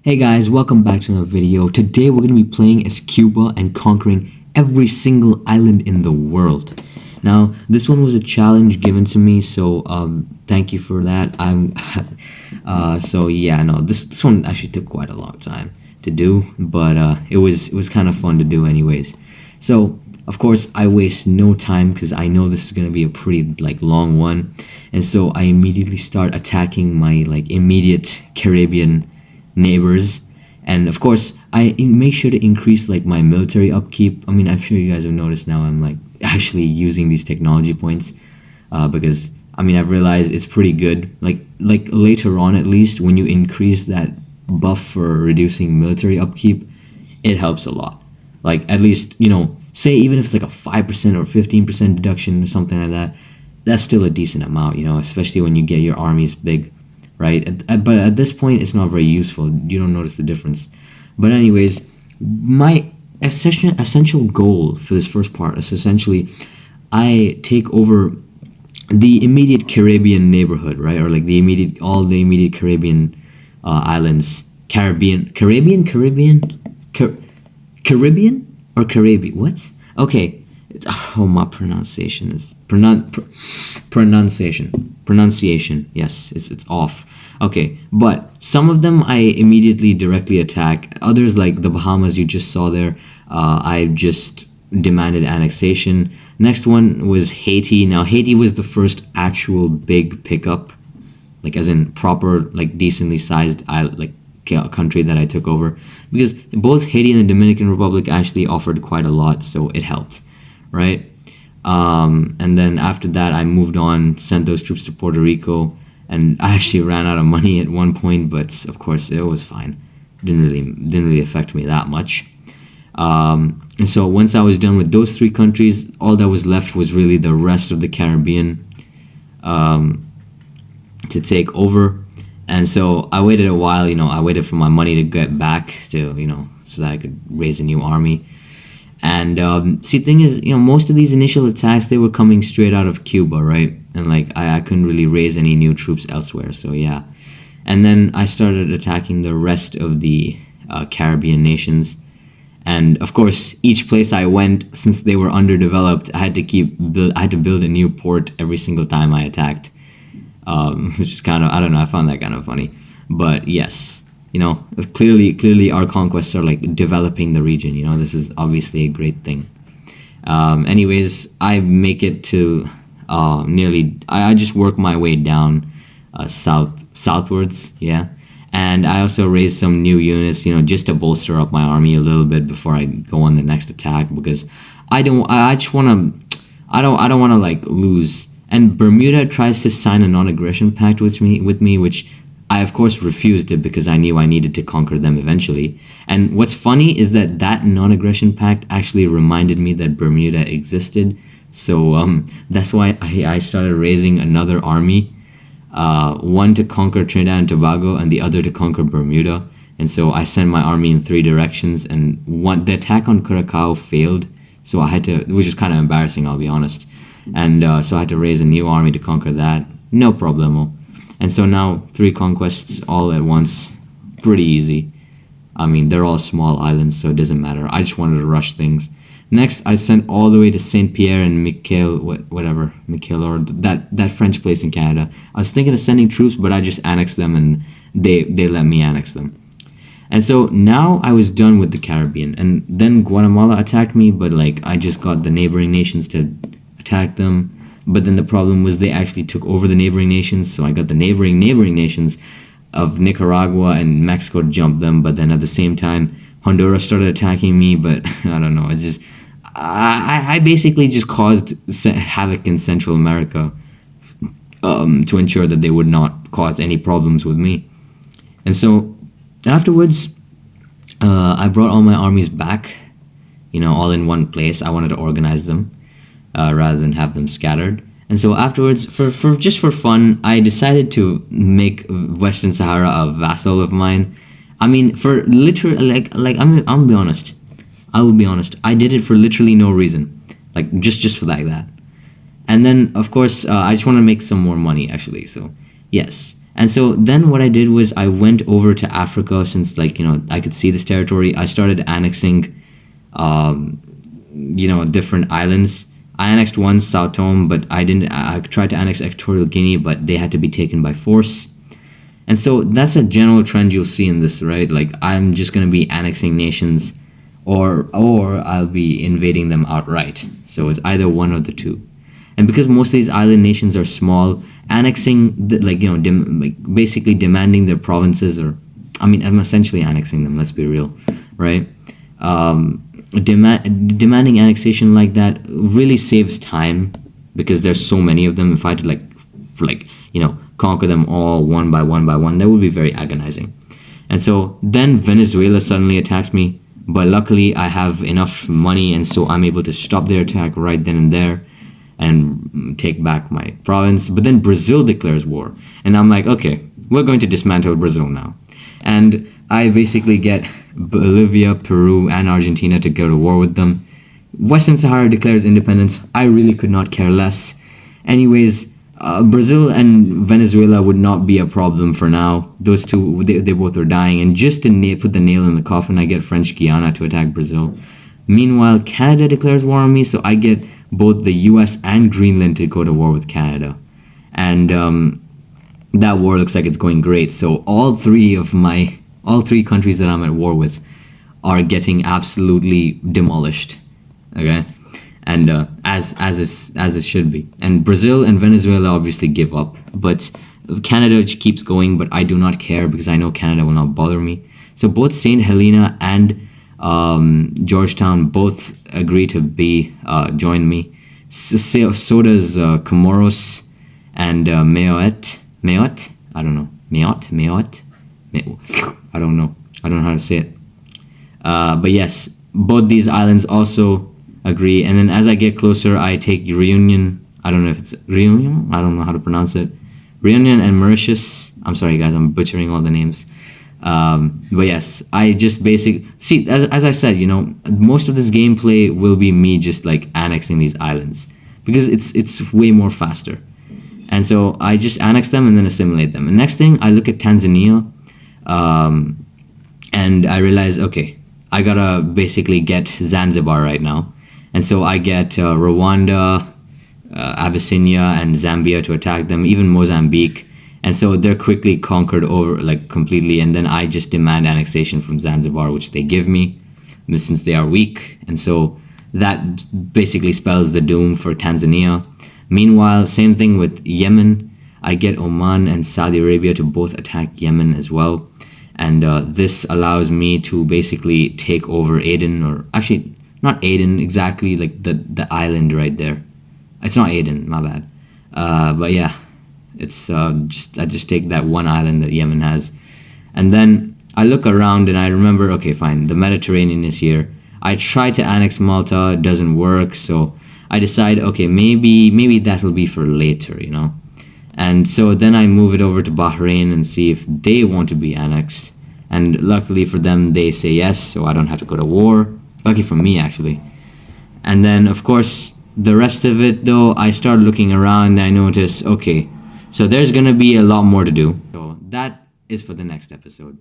Hey guys, welcome back to another video. Today we're going to be playing as Cuba and conquering every single island in the world. Now, this one was a challenge given to me, so thank you for that. This one actually took quite a long time to do, but it was kind of fun to do anyways. So, of course, I waste no time because I know this is going to be a pretty long one, and so I immediately start attacking my immediate Caribbean neighbors. And of course I make sure to increase my military upkeep. I mean, I'm sure you guys have noticed now I'm actually using these technology points because I mean, I've realized it's pretty good. Like later on, at least, when you increase that buff for reducing military upkeep, it helps a lot. Like, at least, say even if it's a 5% or 15% deduction or something like that, that's still a decent amount, especially when you get your armies big, right? But at this point, it's not very useful. You don't notice the difference. But anyways, my essential goal for this first part is essentially I take over the immediate Caribbean neighborhood, right? Or all the immediate Caribbean islands. Caribbean or Caribbean? What? Okay. My pronunciation is pronunciation. Yes, it's off. Okay, but some of them I immediately directly attack. Others, like the Bahamas you just saw there, I just demanded annexation. Next one was Haiti. Now Haiti was the first actual big pickup, as in proper, decently sized country that I took over, because both Haiti and the Dominican Republic actually offered quite a lot, so it helped, right? And then after that, I moved on, sent those troops to Puerto Rico, and I actually ran out of money at one point, but of course it was fine. It didn't really affect me that much. And so once I was done with those three countries, all that was left was really the rest of the Caribbean to take over. And so I waited a while, I waited for my money to get back to, so that I could raise a new army. And see, the thing is, most of these initial attacks, they were coming straight out of Cuba, right? And I couldn't really raise any new troops elsewhere, so yeah. And then I started attacking the rest of the Caribbean nations. And of course, each place I went, since they were underdeveloped, I had to build a new port every single time I attacked. Which is kind of, I don't know, I found that kind of funny. But yes, clearly our conquests are developing the region. This is obviously a great thing. Anyways, I make it to I just work my way down southwards, yeah. And I also raise some new units, just to bolster up my army a little bit before I go on the next attack, because I don't want to lose. And Bermuda tries to sign a non-aggression pact with me, which I of course refused it because I knew I needed to conquer them eventually. And what's funny is that non-aggression pact actually reminded me that Bermuda existed. So that's why I started raising another army, one to conquer Trinidad and Tobago and the other to conquer Bermuda. And so I sent my army in three directions, and the attack on Curacao failed, so I had to, which is kind of embarrassing, I'll be honest. And so I had to raise a new army to conquer that. No problemo. And so now 3 conquests all at once. Pretty easy. I mean, they're all small islands, so it doesn't matter. I just wanted to rush things. Next, I sent all the way to Saint Pierre and Miquel, or that French place in Canada. I was thinking of sending troops, but I just annexed them, and they let me annex them. And so now I was done with the Caribbean. And then Guatemala attacked me, but I just got the neighboring nations to attack them. But then the problem was they actually took over the neighboring nations, so I got the neighboring nations of Nicaragua and Mexico to jump them. But then at the same time, Honduras started attacking me. But I don't know, it's just I basically just caused havoc in Central America to ensure that they would not cause any problems with me. And so afterwards, I brought all my armies back, all in one place. I wanted to organize them rather than have them scattered. And so afterwards, for just for fun, I decided to make Western Sahara a vassal of mine. I mean, for literally, I'll be honest. I will be honest. I did it for literally no reason, just for that. And then, of course, I just want to make some more money, actually. So, yes. And so then what I did was I went over to Africa, since, like, I could see this territory. I started annexing different islands. I annexed one, Sao Tome, but I didn't. I tried to annex Equatorial Guinea, but they had to be taken by force. And so that's a general trend you'll see in this, right? Like, I'm just going to be annexing nations, or I'll be invading them outright. So it's either one or the two. And because most of these island nations are small, annexing, basically demanding their provinces, or, I mean, I'm essentially annexing them, let's be real, right? Demanding annexation like that really saves time, because there's so many of them. If I had to conquer them all one by one, that would be very agonizing. And so then Venezuela suddenly attacks me, but luckily I have enough money, and so I'm able to stop their attack right then and there and take back my province. But then Brazil declares war, and I'm like, okay, we're going to dismantle Brazil now. And I basically get Bolivia, Peru, and Argentina to go to war with them. Western Sahara declares independence. I really could not care less. Anyways, Brazil and Venezuela would not be a problem for now. Those two, they both are dying. And just to put the nail in the coffin, I get French Guiana to attack Brazil. Meanwhile, Canada declares war on me, so I get both the US and Greenland to go to war with Canada. And that war looks like it's going great. So all three countries that I'm at war with are getting absolutely demolished. Okay? And as it should be. And Brazil and Venezuela obviously give up, but Canada keeps going. But I do not care, because I know Canada will not bother me. So both Saint Helena and Georgetown both agree to join me. So does Comoros and Mayotte. I don't know. Mayotte. I don't know how to say it. But yes, both these islands also agree. And then as I get closer, I take Reunion. I don't know if it's Reunion. I don't know how to pronounce it. Reunion and Mauritius. I'm sorry, guys. I'm butchering all the names. But yes, I just see, as I said, most of this gameplay will be me just like annexing these islands, because it's way more faster. And so I just annex them and then assimilate them. And next thing, I look at Tanzania, and I realize, okay, I gotta basically get Zanzibar right now. And so I get Rwanda, Abyssinia, and Zambia to attack them, even Mozambique. And so they're quickly conquered over, like, completely. And then I just demand annexation from Zanzibar, which they give me, since they are weak. And so that basically spells the doom for Tanzania. Meanwhile, same thing with Yemen. I get Oman and Saudi Arabia to both attack Yemen as well. And this allows me to basically take over Aden, or actually not Aden exactly, like the island right there. It's not Aden, my bad. But yeah, it's I just take that one island that Yemen has. And then I look around and I remember, okay, fine, the Mediterranean is here. I try to annex Malta, it doesn't work, so I decide, okay, maybe that'll be for later, And so then I move it over to Bahrain and see if they want to be annexed. And luckily for them, they say yes, so I don't have to go to war. Lucky for me, actually. And then, of course, the rest of it, though, I start looking around and I notice, okay, so there's going to be a lot more to do. So that is for the next episode.